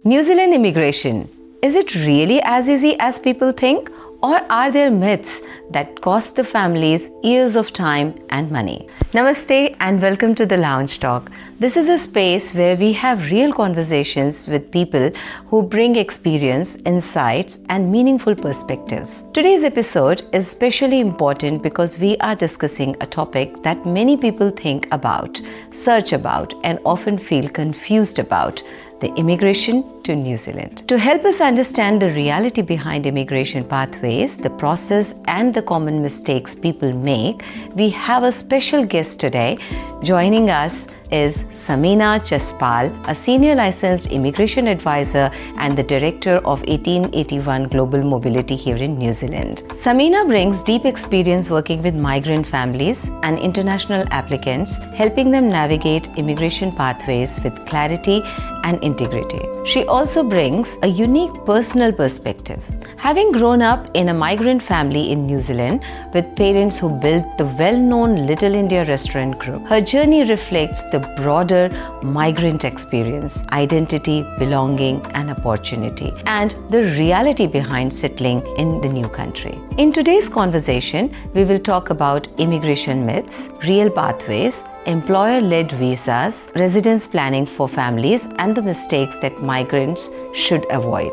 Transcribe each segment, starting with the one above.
New Zealand immigration. Is it really as easy as people think? Or are there myths that cost the families years of time and money? Namaste and welcome to the Lounge Talk. This is a space where we have real conversations with people who bring experience, insights, and meaningful perspectives. Today's episode is especially important because we are discussing a topic that many people think about, search about, and often feel confused about: the immigration to New Zealand. To help us understand the reality behind immigration pathways, the process, and the common mistakes people make, we have a special guest today. Joining us is Sameena Jaspal, a senior licensed immigration advisor and the director of 1881 Global Mobility here in New Zealand. Sameena brings deep experience working with migrant families and international applicants, helping them navigate immigration pathways with clarity and integrity. She also brings a unique personal perspective. Having grown up in a migrant family in New Zealand with parents who built the well-known Little India restaurant group, her journey reflects the broader migrant experience, identity, belonging, and opportunity, and the reality behind settling in the new country. In today's conversation, we will talk about immigration myths, real pathways, employer-led visas, residence planning for families, and the mistakes that migrants should avoid.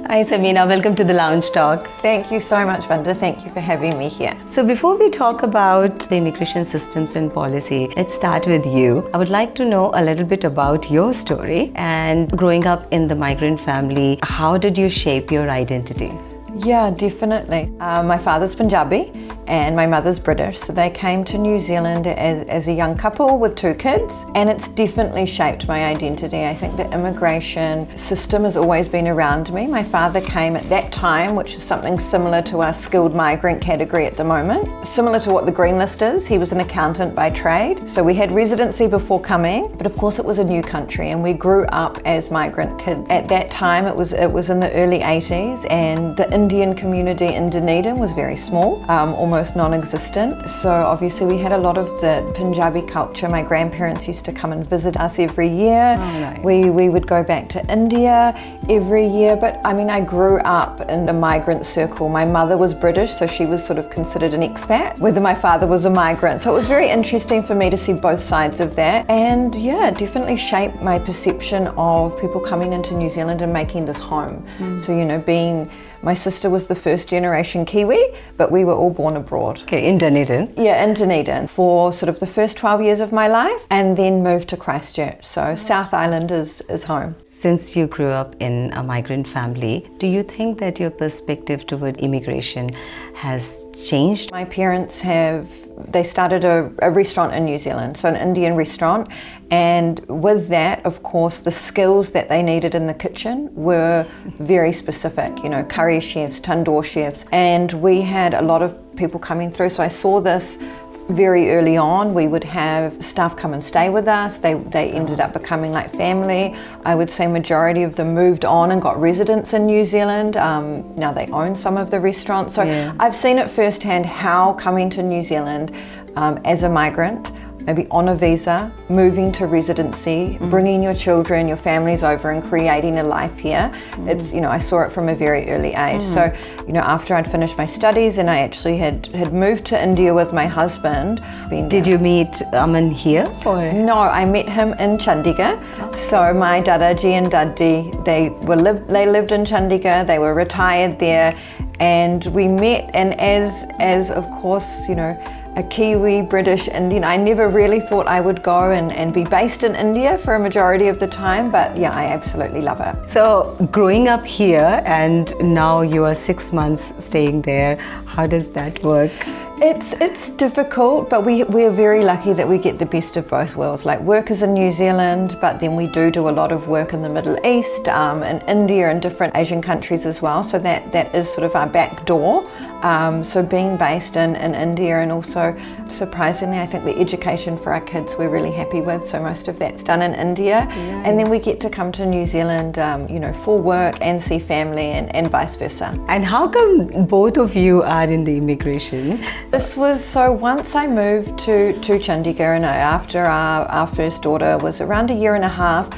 Hi Sameena, welcome to the Lounge Talk. Thank you so much, Vanda. Thank you for having me here. So before we talk about the immigration systems and policy, let's start with you. I would like to know a little bit about your story and growing up in the migrant family. How did you shape your identity? Yeah, definitely. My father's Punjabi and my mother's British, so they came to New Zealand as a young couple with 2 kids, and it's definitely shaped my identity. I think the immigration system has always been around me. My father came at that time, which is something similar to our skilled migrant category at the moment, similar to what the green list is. He was an accountant by trade, so we had residency before coming, but of course it was a new country and we grew up as migrant kids. At that time it was in the early 80s, and the Indian community in Dunedin was very small, almost non-existent. So obviously we had a lot of the Punjabi culture. My grandparents used to come and visit us every year. Oh, nice. We would go back to India every year, but I mean, I grew up in a migrant circle. My mother was British, so she was sort of considered an expat, whether my father was a migrant. So it was very interesting for me to see both sides of that, and yeah, it definitely shaped my perception of people coming into New Zealand and making this home. So, you know, my sister was the first generation Kiwi, but we were all born abroad. Okay, in Dunedin. Yeah, in Dunedin for sort of the first 12 years of my life, and then moved to Christchurch. So South Island is home. Since you grew up in a migrant family, do you think that your perspective toward immigration has changed? My parents they started a restaurant in New Zealand, so an Indian restaurant, and with that, of course, the skills that they needed in the kitchen were very specific, you know, curry chefs, tandoor chefs, and we had a lot of people coming through, so I saw this very early on. We would have staff come and stay with us. They ended up becoming like family. I would say majority of them moved on and got residence in New Zealand. Now they own some of the restaurants. So yeah. I've seen it firsthand how coming to New Zealand as a migrant, maybe on a visa, moving to residency, bringing your children, your families over and creating a life here. It's, you know, I saw it from a very early age. So, you know, after I'd finished my studies and I actually had moved to India with my husband. Did you meet Aman here? Or? No, I met him in Chandigarh. Okay. So my Dadaji and Daddi, they lived in Chandigarh, they were retired there, and we met, and as of course, you know, a Kiwi, British, Indian, I never really thought I would go and be based in India for a majority of the time, but yeah, I absolutely love it. So growing up here and now you are 6 months staying there, how does that work? It's difficult, but we're very lucky that we get the best of both worlds. Like, work is in New Zealand, but then we do a lot of work in the Middle East, in India and different Asian countries as well. So that is sort of our back door. So being based in India, and also surprisingly, I think the education for our kids we're really happy with. So most of that's done in India, and then we get to come to New Zealand, you know, for work and see family, and vice versa. And how come both of you are in the immigration? This was, so once I moved to Chandigarh, and after our first daughter was around a year and a half,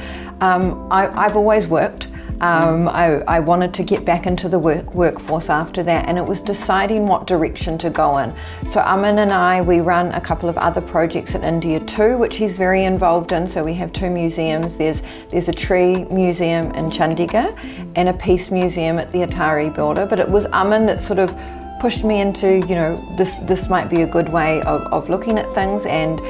I've always worked. I wanted to get back into the workforce after that, and it was deciding what direction to go in. So Amin and I, we run a couple of other projects in India too, which he's very involved in. So we have 2 museums. There's a tree museum in Chandigarh and a peace museum at the Atari border. But it was Amin that sort of pushed me into, this might be a good way of looking at things, and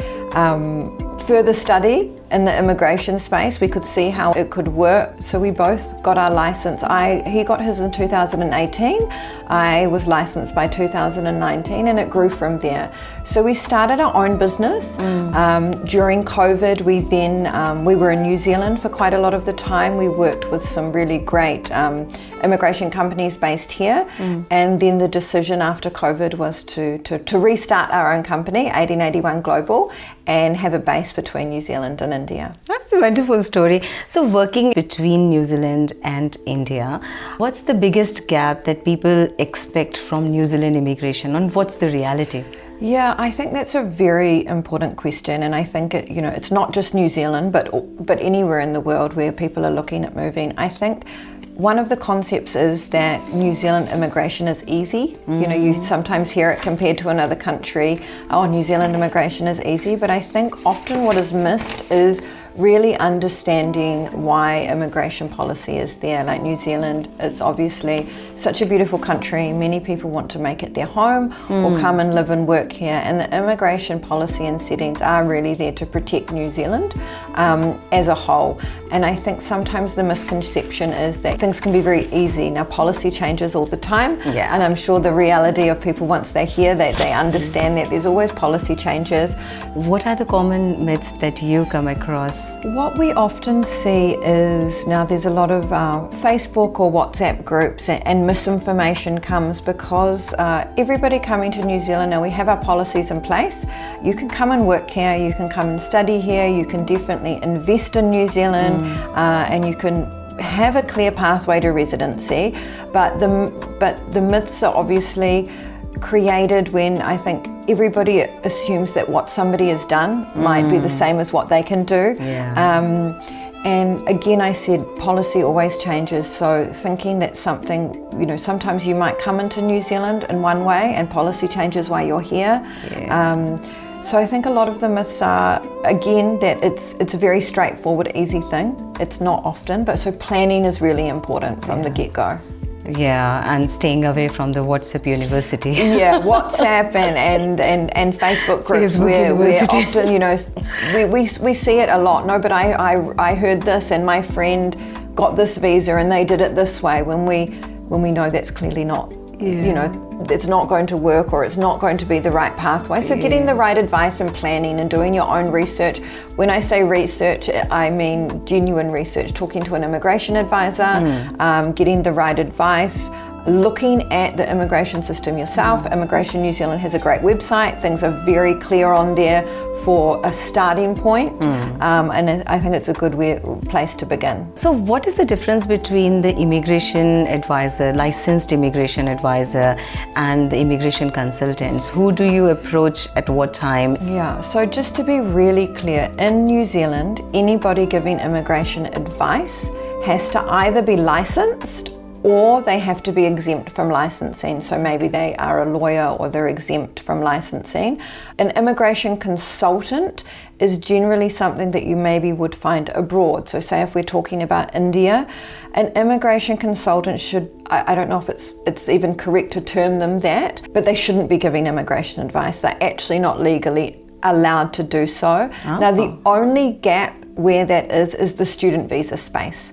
further study in the immigration space. We could see how it could work. So we both got our license. He got his in 2018. I was licensed by 2019, and it grew from there. So we started our own business. During COVID, we were in New Zealand for quite a lot of the time. We worked with some really great immigration companies based here. And then the decision after COVID was to restart our own company, 1881 Global, and have a base between New Zealand and India. That's a wonderful story. So working between New Zealand and India, what's the biggest gap that people expect from New Zealand immigration, and what's the reality? Yeah, I think that's a very important question, and I think it's not just New Zealand, but anywhere in the world where people are looking at moving. I think one of the concepts is that New Zealand immigration is easy. You sometimes hear it compared to another country. Oh, New Zealand immigration is easy, but I think often what is missed is really understanding why immigration policy is there. Like New Zealand, it's obviously such a beautiful country. Many people want to make it their home or come and live and work here. And the immigration policy and settings are really there to protect New Zealand as a whole. And I think sometimes the misconception is that things can be very easy. Now, policy changes all the time. Yeah. And I'm sure the reality of people, once they hear that, they understand that there's always policy changes. What are the common myths that you come across? What we often see is, now there's a lot of Facebook or WhatsApp groups, and misinformation comes because everybody coming to New Zealand, now we have our policies in place. You can come and work here, you can come and study here, you can definitely invest in New Zealand, and you can have a clear pathway to residency. But the myths are obviously created when I think everybody assumes that what somebody has done might be the same as what they can do. And again, I said policy always changes, so thinking that something, sometimes you might come into New Zealand in one way and policy changes while you're here. So I think a lot of the myths are, again, that it's a very straightforward, easy thing. It's not often, but so planning is really important from the get-go. Yeah, and staying away from the WhatsApp university. Yeah, WhatsApp and Facebook groups where often, we see it a lot. No, but I heard this, and my friend got this visa and they did it this way, when we know that's clearly not, it's not going to work, or it's not going to be the right pathway. So getting the right advice and planning and doing your own research. When I say research, I mean genuine research, talking to an immigration advisor, getting the right advice, looking at the immigration system yourself. Immigration New Zealand has a great website. Things are very clear on there for a starting point, and I think it's a good place to begin. So what is the difference between the immigration advisor, licensed immigration advisor, and the immigration consultants? Who do you approach at what times? Yeah, so just to be really clear, in New Zealand, anybody giving immigration advice has to either be licensed or they have to be exempt from licensing. So maybe they are a lawyer or they're exempt from licensing. An immigration consultant is generally something that you maybe would find abroad. So say if we're talking about India, an immigration consultant should, I don't know if it's even correct to term them that, but they shouldn't be giving immigration advice. They're actually not legally allowed to do so. Now, the only gap where that is the student visa space.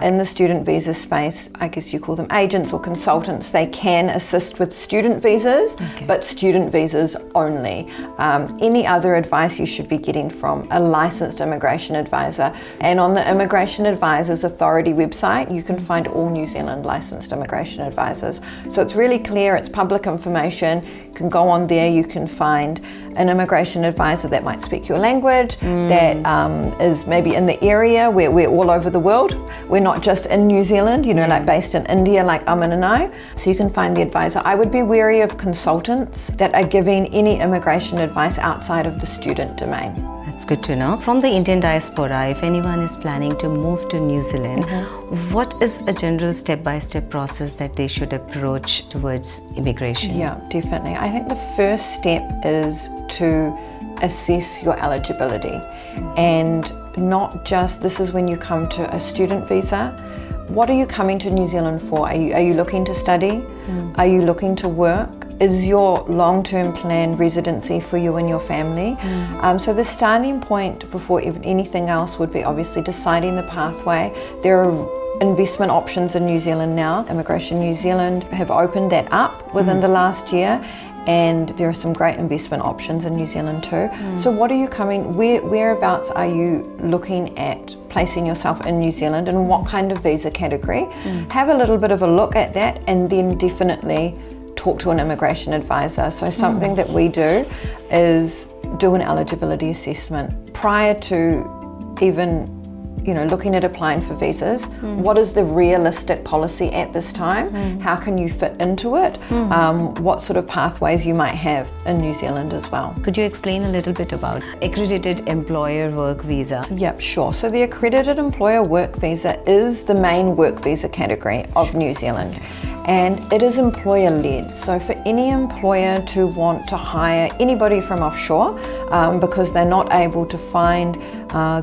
In the student visa space, I guess you call them agents or consultants. They can assist with student visas, but student visas only. Any other advice you should be getting from a licensed immigration advisor. And on the Immigration Advisors Authority website, you can find all New Zealand licensed immigration advisors. So it's really clear, it's public information. You can go on there, you can find an immigration advisor that might speak your language, that is maybe in the area where we're all over the world. We're not just in New Zealand, like based in India, like Amin and I. So you can find the advisor. I would be wary of consultants that are giving any immigration advice outside of the student domain. It's good to know. From the Indian diaspora, if anyone is planning to move to New Zealand, what is a general step-by-step process that they should approach towards immigration? Yeah, definitely. I think the first step is to assess your eligibility, and not just this is when you come to a student visa. What are you coming to New Zealand for? Are you looking to study? Are you looking to work? Is your long-term plan residency for you and your family? So the starting point before anything else would be obviously deciding the pathway. There are investment options in New Zealand now. Immigration New Zealand have opened that up within the last year, and there are some great investment options in New Zealand too. So what are you coming, whereabouts are you looking at placing yourself in New Zealand, and what kind of visa category? Have a little bit of a look at that, and then definitely talk to an immigration advisor. So something that we do is do an eligibility assessment prior to even looking at applying for visas. What is the realistic policy at this time? How can you fit into it? What sort of pathways you might have in New Zealand as well. Could you explain a little bit about Accredited Employer Work Visa? Yep, sure. So the Accredited Employer Work Visa is the main work visa category of New Zealand, and it is employer-led. So for any employer to want to hire anybody from offshore because they're not able to find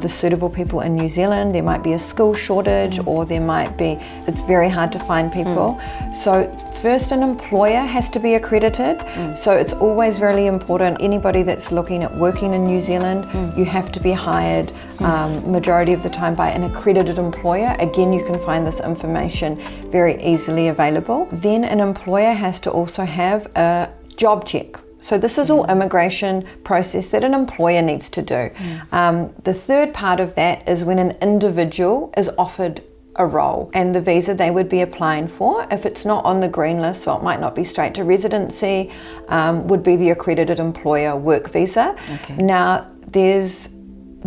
the suitable people in New Zealand, there might be a skill shortage, or there might be, it's very hard to find people. So first, an employer has to be accredited. So it's always really important, anybody that's looking at working in New Zealand, you have to be hired majority of the time by an accredited employer. Again, you can find this information very easily available. Then an employer has to also have a job check. So this is all immigration process that an employer needs to do. The third part of that is when an individual is offered a role and the visa they would be applying for, if it's not on the green list, so it might not be straight to residency, would be the Accredited Employer Work Visa. Now, there's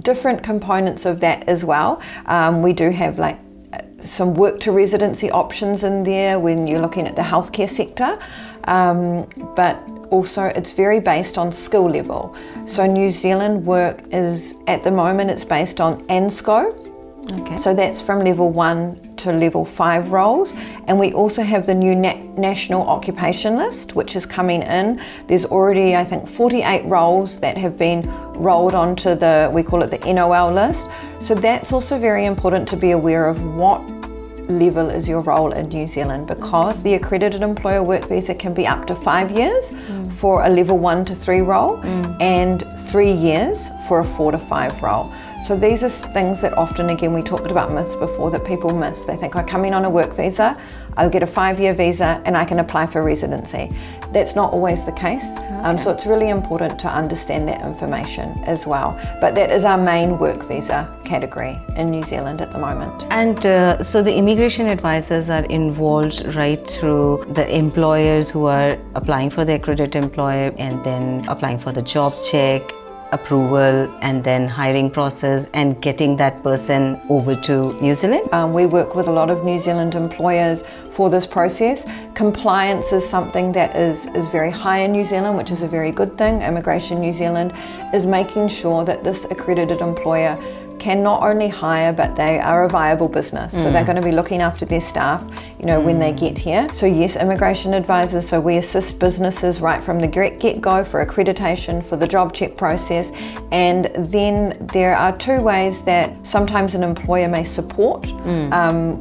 different components of that as well. We do have like some work to residency options in there when you're looking at the healthcare sector, but also it's very based on skill level. So New Zealand work is, at the moment, it's based on ANSCO. So that's from level 1 to level 5 roles. And we also have the new national occupation list, which is coming in. There's already, I think, 48 roles that have been rolled onto we call it the NOL list. So that's also very important to be aware of what level is your role in New Zealand, because the Accredited Employer Work Visa can be up to 5 years for a level 1 to 3 role and 3 years for a 4 to 5 role. So these are things that often, again, we talked about myths before that people miss. They think, I come in on a work visa, I'll get a 5-year visa and I can apply for residency. That's not always the case. So it's really important to understand that information as well. But that is our main work visa category in New Zealand at the moment. And so the immigration advisors are involved right through the employers who are applying for the accredited employer and then applying for the job check, approval, and then hiring process and getting that person over to New Zealand? We work with a lot of New Zealand employers for this process. Compliance is something that is very high in New Zealand, which is a very good thing. Immigration New Zealand is making sure that this accredited employer can not only hire, but they are a viable business. So they're going to be looking after their staff, when they get here. So yes, immigration advisors, so we assist businesses right from the get-go for accreditation, for the job check process. And then there are 2 ways that sometimes an employer may support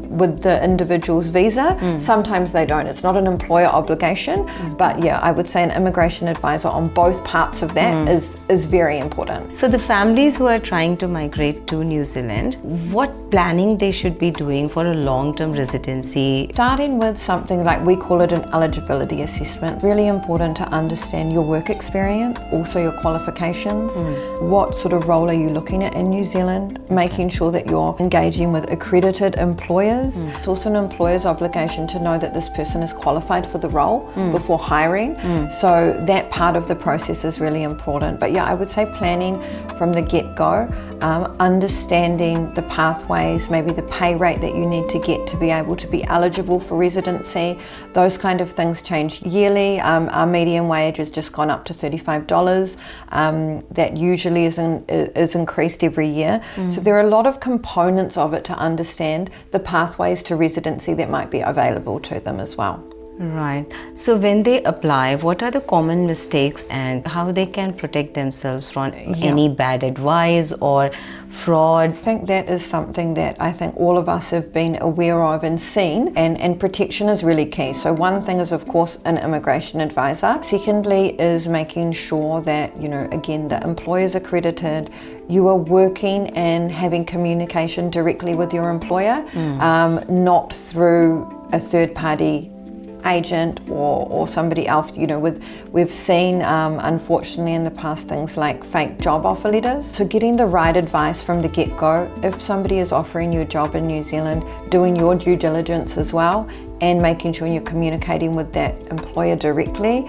with the individual's visa. Sometimes they don't. It's not an employer obligation, but yeah, I would say an immigration advisor on both parts of that is very important. So the families who are trying to migrate to New Zealand, what planning they should be doing for a long-term residency? Starting with something like, we call it an eligibility assessment. Really important to understand your work experience, also your qualifications. What sort of role are you looking at in New Zealand? Making sure that you're engaging with accredited employers. It's also an employer's obligation to know that this person is qualified for the role before hiring. So that part of the process is really important. But yeah, I would say planning from the get-go, understanding the pathways, maybe the pay rate that you need to get to be able to be eligible for residency. Those kind of things change yearly. Our median wage has just gone up to $35. That usually is increased every year. So there are a lot of components of it to understand the pathways to residency that might be available to them as well. Right. So when they apply, what are the common mistakes and how they can protect themselves from any bad advice or fraud? I think that is something that I think all of us have been aware of and seen, and protection is really key. So one thing is, of course, an immigration advisor. Secondly is making sure that, you know, again, the employer is accredited, you are working and having communication directly with your employer, not through a third party agent or somebody else. You know, we've seen unfortunately in the past things like fake job offer letters. So getting the right advice from the get-go. If somebody is offering you a job in New Zealand, doing your due diligence as well and making sure you're communicating with that employer directly,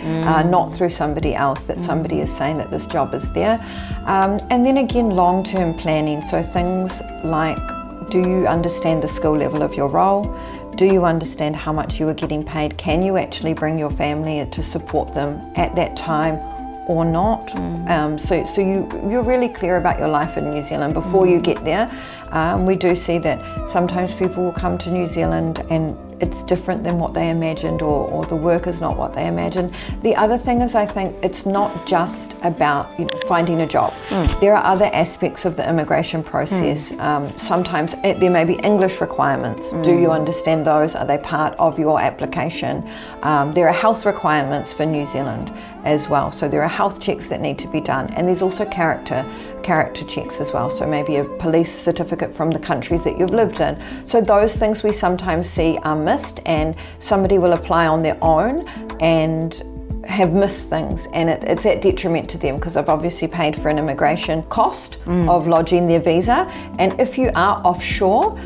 not through somebody else, that somebody is saying that this job is there. And then again, long-term planning. So things like, do you understand the skill level of your role? Do you understand how much you are getting paid? Can you actually bring your family to support them at that time or not? So you're really clear about your life in New Zealand before you get there. We do see that sometimes people will come to New Zealand and it's different than what they imagined, or the work is not what they imagined. The other thing is, I think it's not just about, you know, finding a job. There are other aspects of the immigration process. Sometimes there may be English requirements. Do you understand those? Are they part of your application? There are health requirements for New Zealand as well. So there are health checks that need to be done, and there's also character checks as well. So maybe a police certificate from the countries that you've lived in. So those things we sometimes see are missed, and somebody will apply on their own and have missed things, and it's at detriment to them because they've obviously paid for an immigration cost of lodging their visa. And if you are offshore,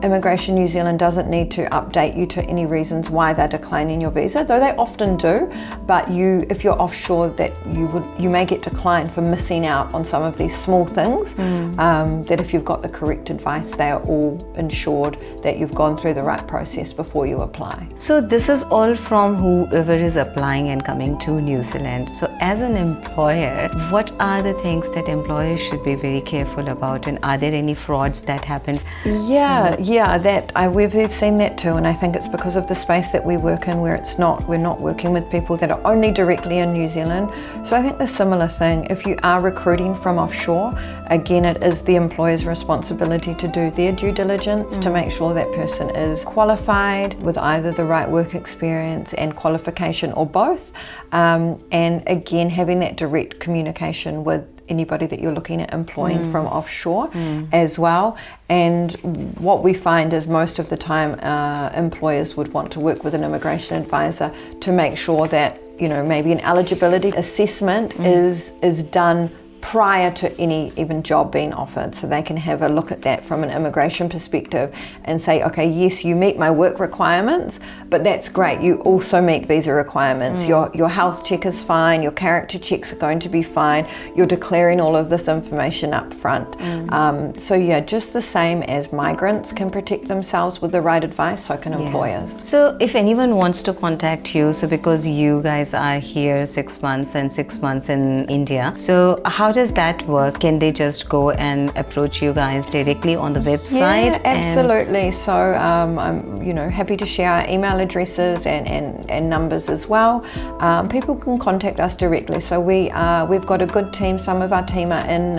Immigration New Zealand doesn't need to update you to any reasons why they're declining your visa, though they often do. But if you're offshore, that you may get declined for missing out on some of these small things. That if you've got the correct advice, they are all ensured that you've gone through the right process before you apply. So this is all from whoever is applying and coming to New Zealand. So as an employer, what are the things that employers should be very careful about, and are there any frauds that happen? We've seen that too, and I think it's because of the space that we work in, where we're not working with people that are only directly in New Zealand. So I think the similar thing, if you are recruiting from offshore, again, it is the employer's responsibility to do their due diligence to make sure that person is qualified with either the right work experience and qualification or both. And again, having that direct communication with anybody that you're looking at employing from offshore as well. And what we find is most of the time employers would want to work with an immigration advisor to make sure that, you know, maybe an eligibility assessment is done prior to any even job being offered, so they can have a look at that from an immigration perspective and say, okay, yes, you meet my work requirements, but that's great, you also meet visa requirements. Your health check is fine, your character checks are going to be fine, you're declaring all of this information up front. So yeah, just the same as migrants can protect themselves with the right advice, so can employers. So if anyone wants to contact you, so because you guys are here 6 months and 6 months in India, so how does that work? Can they just go and approach you guys directly on the website? Yeah, absolutely. So I'm happy to share our email addresses and numbers as well. People can contact us directly. So we've got a good team. Some of our team are in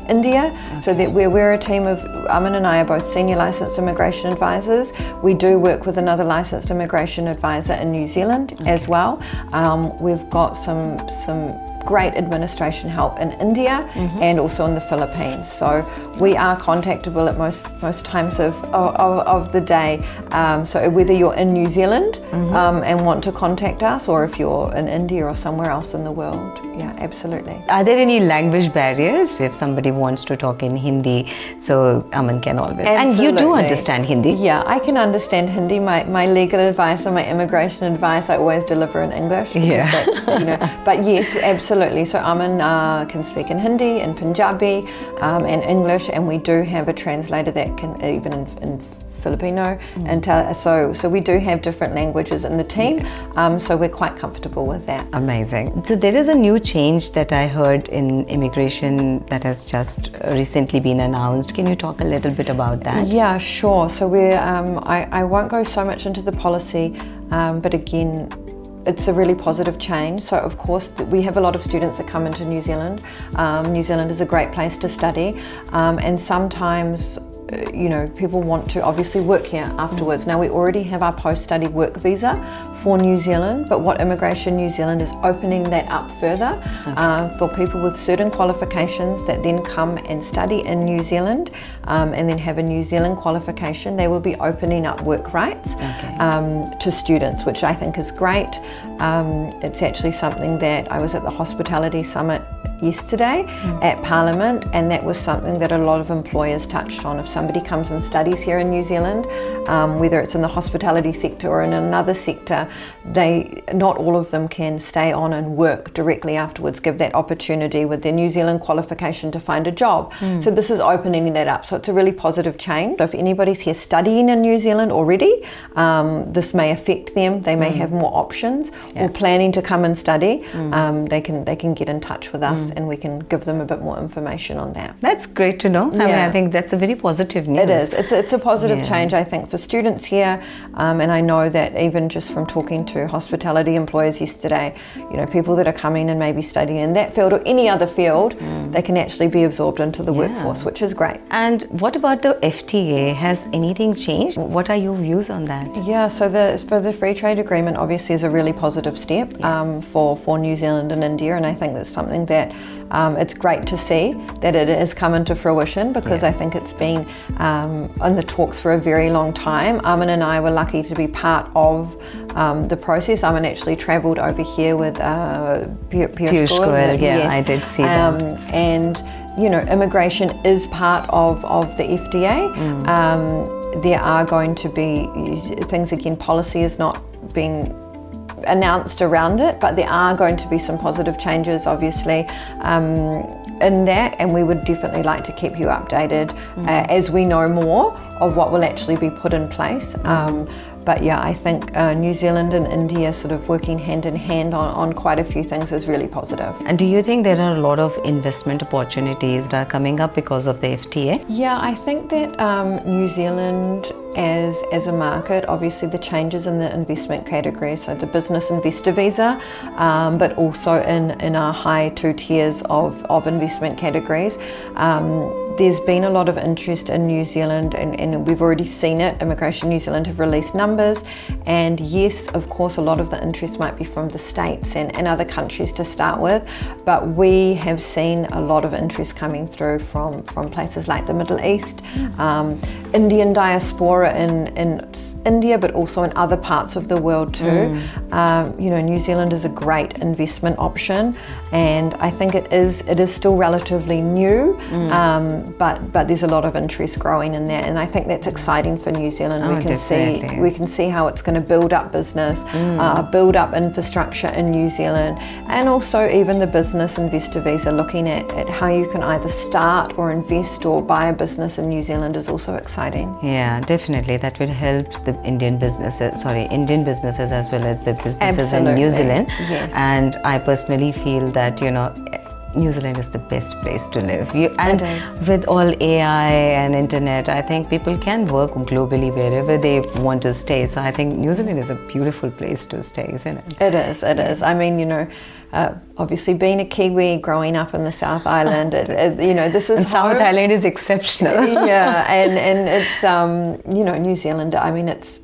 India, so that we're a team of, Amin and I are both senior licensed immigration advisors. We do work with another licensed immigration advisor in New Zealand as well. We've got some great administration help in India and also in the Philippines. So we are contactable at most times of the day. So whether you're in New Zealand and want to contact us, or if you're in India or somewhere else in the world. yeah, absolutely. Are there any language barriers if somebody wants to talk in Hindi? So Aman can always. And you do Absolutely. understand Hindi? Yeah, I can understand Hindi. My legal advice or my immigration advice, I always deliver in English. Yeah. That's, but yes, absolutely. So Aman can speak in Hindi, in Punjabi, and English, and we do have a translator that can even in Filipino, and so we do have different languages in the team, so we're quite comfortable with that. Amazing. So there is a new change that I heard in immigration that has just recently been announced. Can you talk a little bit about that? Yeah, sure. So we're I won't go so much into the policy, but again, it's a really positive change. So of course we have a lot of students that come into New Zealand. New Zealand is a great place to study, and sometimes people want to obviously work here afterwards. Now we already have our post-study work visa for New Zealand, but what Immigration New Zealand is opening that up further for people with certain qualifications that then come and study in New Zealand and then have a New Zealand qualification. They will be opening up work rights to students, which I think is great. It's actually something that I was at the Hospitality Summit yesterday at Parliament, and that was something that a lot of employers touched on. If somebody comes and studies here in New Zealand, whether it's in the hospitality sector or in another sector, not all of them can stay on and work directly afterwards, give that opportunity with their New Zealand qualification to find a job. So this is opening that up, so it's a really positive change. So if anybody's here studying in New Zealand already, this may affect them. They may have more options, or planning to come and study. They can get in touch with us and we can give them a bit more information on that. That's great to know. I mean, I think that's a very positive news. It is. It's a positive change, I think, for students here, and I know that even just from talking to hospitality employers yesterday, people that are coming and maybe studying in that field or any other field, they can actually be absorbed into the workforce, which is great. And what about the FTA? Has anything changed? What are your views on that? Yeah, so for the free trade agreement obviously is a really positive step for New Zealand and India, and I think that's something that it's great to see that it has come into fruition, because I think it's been in the talks for a very long time. Aman and I were lucky to be part of the process. Aman actually travelled over here with Piyush Goyal. Yeah, I did see that. And immigration is part of the FDA. There are going to be things, again, policy has not been announced around it, but there are going to be some positive changes obviously in that, and we would definitely like to keep you updated as we know more of what will actually be put in place. But yeah, I think New Zealand and India sort of working hand in hand on quite a few things is really positive. And do you think there are a lot of investment opportunities that are coming up because of the FTA? Yeah, I think that New Zealand as a market, obviously the changes in the investment category, so the business investor visa, but also in our high 2 tiers of investment categories. There's been a lot of interest in New Zealand, and we've already seen it. Immigration New Zealand have released numbers, and yes, of course, a lot of the interest might be from the States and other countries to start with, but we have seen a lot of interest coming through from places like the Middle East, Indian diaspora in India, but also in other parts of the world too. New Zealand is a great investment option, and I think it is still relatively new, but there's a lot of interest growing in that, and I think that's exciting for New Zealand. We can see how it's going to build up business, build up infrastructure in New Zealand, and also even the business investor visa, looking at how you can either start or invest or buy a business in New Zealand is also exciting. Yeah, definitely. That will help the Indian businesses as well as the businesses in New Zealand. Yes. And I personally feel that New Zealand is the best place to live. With all AI and internet, I think people can work globally wherever they want to stay. So I think New Zealand is a beautiful place to stay, isn't it? It is. I mean, obviously being a Kiwi, growing up in the South Island, this is South Island is exceptional. Yeah, and it's New Zealand. I mean, it's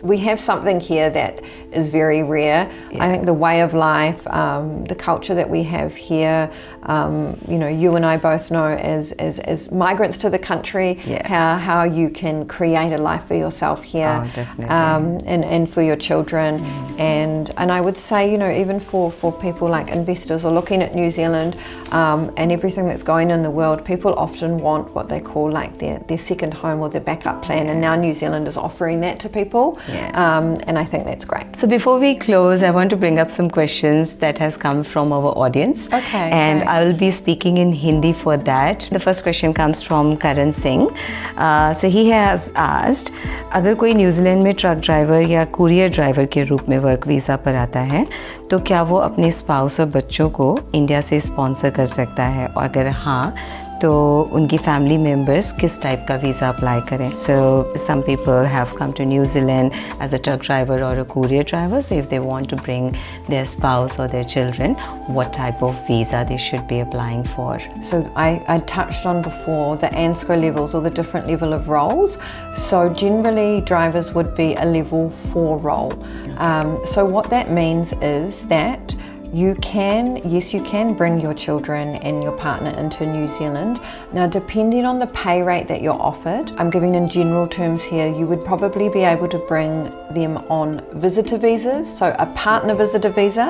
we have something here that is very rare. I think the way of life, the culture that we have here, you and I both know as migrants to the country, how you can create a life for yourself here, and for your children, and I would say, even for people like investors or looking at New Zealand and everything that's going on in the world, people often want what they call like their second home or their backup plan, and now New Zealand is offering that to people, and I think that's great. So before we close, I want to bring up some questions that has come from our audience. Okay. And I will be speaking in Hindi for that. The first question comes from Karan Singh. So he has asked, अगर कोई New Zealand में truck driver या courier driver के रूप में work visa पर आता है तो क्या वो अपने स्पाउस और बच्चों को इंडिया से स्पॉन्सर कर सकता है, और अगर हाँ तो उनकी फैमिली मेम्बर्स किस टाइप का वीज़ा अप्लाई करें. So some people have come to New Zealand as a truck driver और a courier driver, so if they want to bring their spouse और their children, what type of visa they should be applying for. So I touched on before the ANSCO levels, or the different level of roles. So generally drivers would be a level 4 role. So what that means is that you can bring your children and your partner into New Zealand. Now, depending on the pay rate that you're offered, I'm giving in general terms here, you would probably be able to bring them on visitor visas, so a partner visitor visa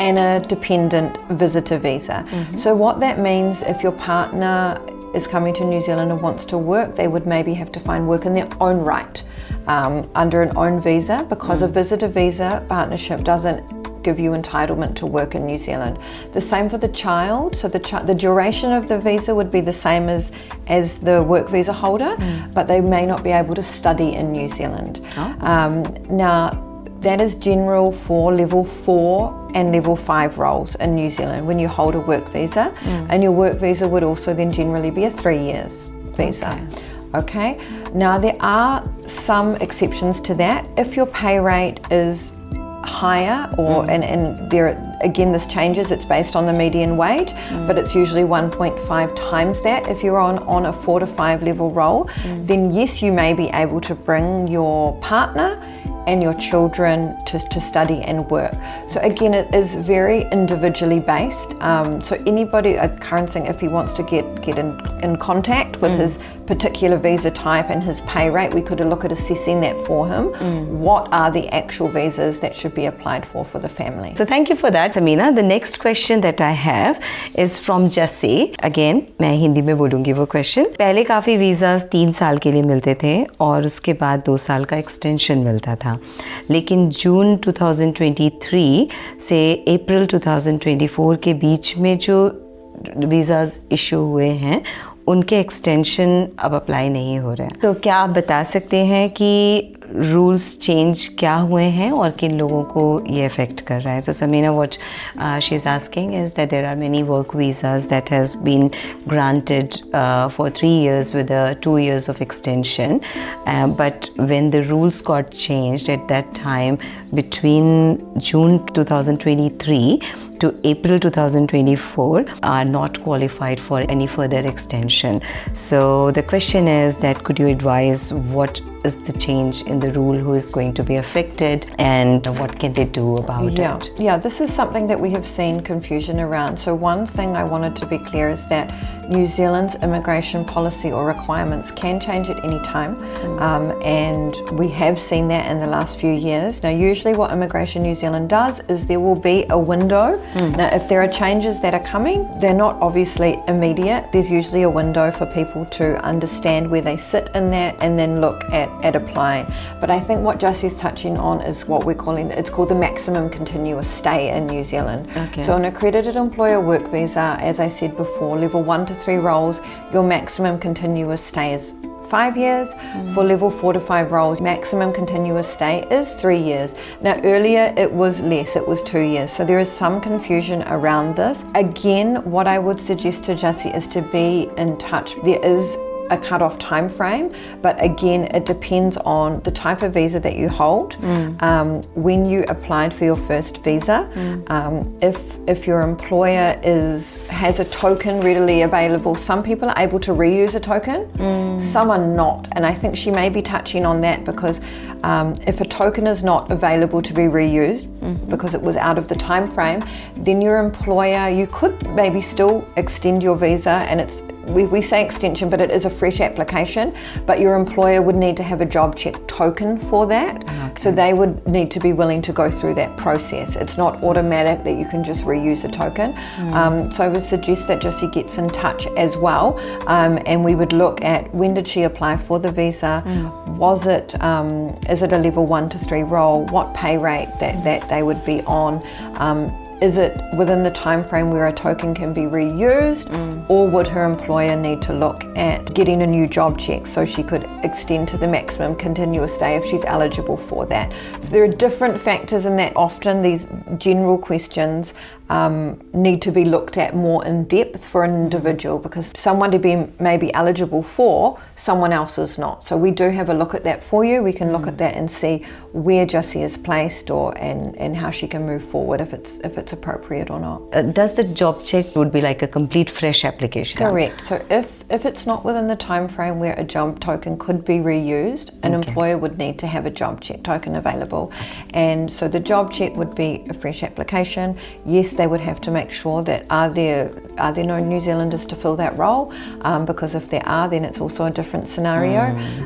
and a dependent visitor visa. So what that means, if your partner is coming to New Zealand and wants to work, they would maybe have to find work in their own right under an own visa, because a visitor visa partnership doesn't give you entitlement to work in New Zealand. The same for the child. So the duration of the visa would be the same as the work visa holder, but they may not be able to study in New Zealand. Now, that is general for level 4 and level 5 roles in New Zealand when you hold a work visa, and your work visa would also then generally be a 3 years visa. Okay. Now, there are some exceptions to that. If your pay rate is higher, or and there again this changes, it's based on the median wage, but it's usually 1.5 times that. If you're on a 4 to 5 level role, then yes, you may be able to bring your partner and your children to study and work. So again, it is very individually based. So anybody, Karan Singh, if he wants to get in contact with his particular visa type and his pay rate, we could look at assessing that for him. What are the actual visas that should be applied for the family? So thank you for that, Sameena. The next question that I have is from Jassi. Again, मैं हिंदी में बोलूँगी वो question. पहले काफ़ी visas 3 साल के लिए मिलते थे और उसके बाद 2 साल का एक्सटेंशन मिलता था, लेकिन जून 2023 से अप्रैल 2024 के बीच में जो वीज़ास इशू हुए हैं उनके एक्सटेंशन अब अप्लाई नहीं हो रहे हैं. तो क्या आप बता सकते हैं कि रूल्स चेंज क्या हुए हैं और किन लोगों को ये अफेक्ट कर रहा है? So Samina, what she is asking is that there are many work visas that has been granted for 3 years with a 2 years of extension, but when the rules got changed at that time between June 2023 to April 2024 are not qualified for any further extension. So the question is that could you advise what is the change in the rule, who is going to be affected, and what can they do about it? Yeah, this is something that we have seen confusion around. So one thing I wanted to be clear is that New Zealand's immigration policy or requirements can change at any time, and we have seen that in the last few years. Now, usually what Immigration New Zealand does is there will be a window. Now, if there are changes that are coming, they're not obviously immediate. There's usually a window for people to understand where they sit in that and then look at applying. But I think what Jesse's touching on is what we're calling, it's called the maximum continuous stay in New Zealand. So an Accredited Employer Work Visa, as I said before, level 1 to 3 roles, your maximum continuous stay is 5 years. For level 4 to 5 roles, maximum continuous stay is 3 years. Now, earlier it was less, it was 2 years. So there is some confusion around this. Again, what I would suggest to Jesse is to be in touch. There is a cut-off time frame, but again, it depends on the type of visa that you hold. When you applied for your first visa, if your employer has a token readily available, some people are able to reuse a token, some are not, and I think she may be touching on that because if a token is not available to be reused because it was out of the time frame, then your employer, you could maybe still extend your visa, and we say extension, but it is a fresh application, but your employer would need to have a job check token for that. So they would need to be willing to go through that process. It's not automatic that you can just reuse a token. So I would suggest that Jessie gets in touch as well, and we would look at when did she apply for the visa, is it a level 1 to 3 role, what pay rate that they would be on, is it within the time frame where a token can be reused, or would her employer need to look at getting a new job check so she could extend to the maximum continuous stay if she's eligible for that? So there are different factors in that. Often these general questions need to be looked at more in depth for an individual, because someone to be maybe eligible for, someone else is not. So we do have a look at that for you. We can look at that and see where Jessie is placed, and how she can move forward if it's appropriate or not. Does the job check would be like a complete fresh application? Correct. So if it's not within the time frame where a job token could be reused, an employer would need to have a job check token available. And so the job check would be a fresh application. Yes, they would have to make sure that are there no New Zealanders to fill that role, because if there are, then it's also a different scenario.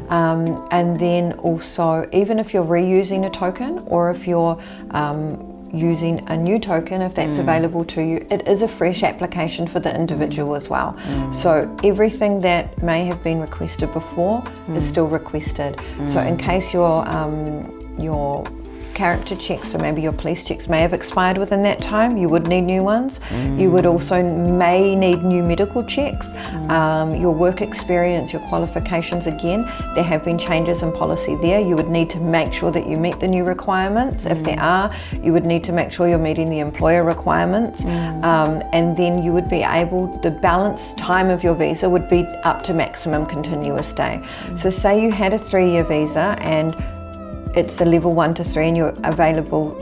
And then also, even if you're reusing a token, or if you're using a new token, if that's available to you, it is a fresh application for the individual as well. So everything that may have been requested before is still requested. So in case your character checks, so maybe your police checks may have expired within that time, you would need new ones. You would also may need new medical checks. Your work experience, your qualifications, again, there have been changes in policy there. You would need to make sure that you meet the new requirements. If there are, you would need to make sure you're meeting the employer requirements. And then you would be able, the balance time of your visa would be up to maximum continuous stay. So say you had a 3-year visa and it's a level 1 to 3 and you're available,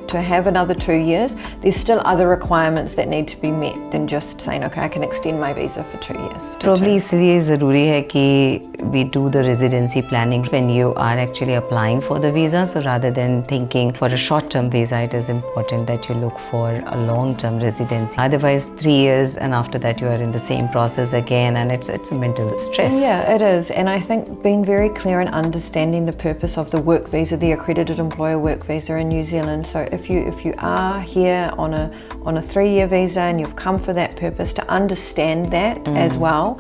to have another 2 years, there's still other requirements that need to be met than just saying, okay, I can extend my visa for 2 years. Probably इसलिए ज़रूरी है कि we do the residency planning when you are actually applying for the visa. So rather than thinking for a short-term visa, it is important that you look for a long-term residency. Otherwise, 3 years and after that you are in the same process again, and it's a mental stress. Yeah, it is. And I think being very clear and understanding the purpose of the work visa, the Accredited Employer Work Visa in New Zealand. So if you are here on a 3-year visa and you've come for that purpose, to understand that as well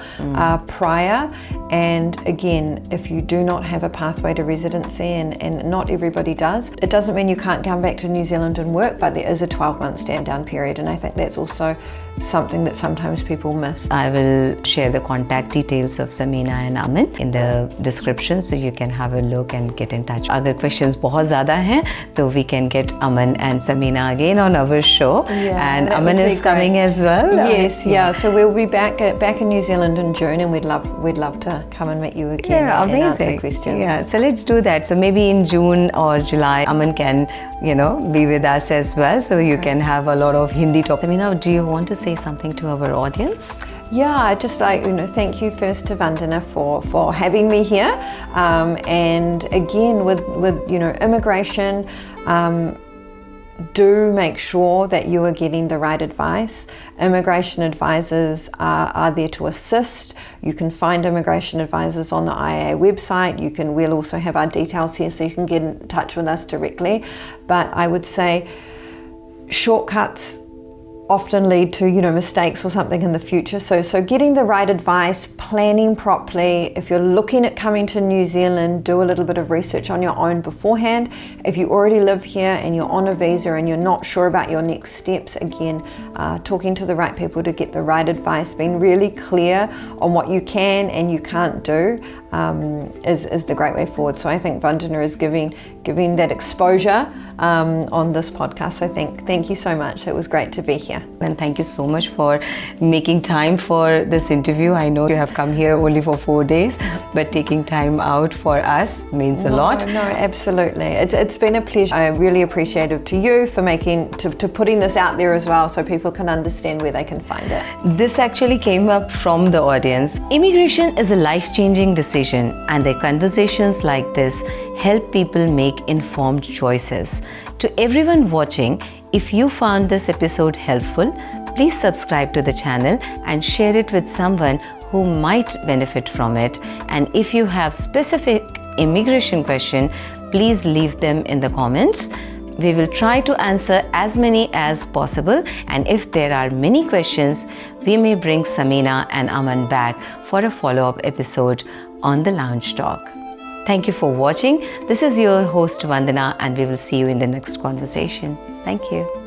prior. And again, if you do not have a pathway to residency, and not everybody does, it doesn't mean you can't come back to New Zealand and work, but there is a 12-month stand down period, and I think that's also something that sometimes people miss. I will share the contact details of Sameena and Aman in the description, so you can have a look and get in touch. अगर questions बहुत ज़्यादा हैं, तो we can get Aman and Sameena again on our show. And Aman is coming as well. Yes, So we'll be back in New Zealand in June, and we'd love to come and meet you again and answer questions. Yeah, so let's do that. So maybe in June or July, Aman can, be with us as well, so you can have a lot of Hindi talk. Sameena, do you want to say something to our audience? Yeah, I'd just like, thank you first to Vandana for having me here. And again, with immigration, do make sure that you are getting the right advice. Immigration advisors are there to assist. You can find immigration advisors on the IAA website. We'll also have our details here, so you can get in touch with us directly. But I would say shortcuts often lead to mistakes or something in the future. So getting the right advice, planning properly. If you're looking at coming to New Zealand, do a little bit of research on your own beforehand. If you already live here and you're on a visa and you're not sure about your next steps, again, talking to the right people to get the right advice, being really clear on what you can and you can't do is the great way forward. So I think Vandana is giving that exposure on this podcast. So thank you so much. It was great to be here. And thank you so much for making time for this interview. I know you have come here only for 4 days, but taking time out for us means a lot. No, absolutely. It's been a pleasure. I really appreciate it to you for putting this out there as well, so people can understand where they can find it. This actually came up from the audience. Immigration is a life-changing decision, and the conversations like this help people make informed choices. To everyone watching, if you found this episode helpful, please subscribe to the channel and share it with someone who might benefit from it. And if you have specific immigration question, please leave them in the comments. We will try to answer as many as possible, and if there are many questions, we may bring Sameena and Aman back for a follow-up episode on the Lounge Talk. Thank you for watching. This is your host Vandana, and we will see you in the next conversation. Thank you.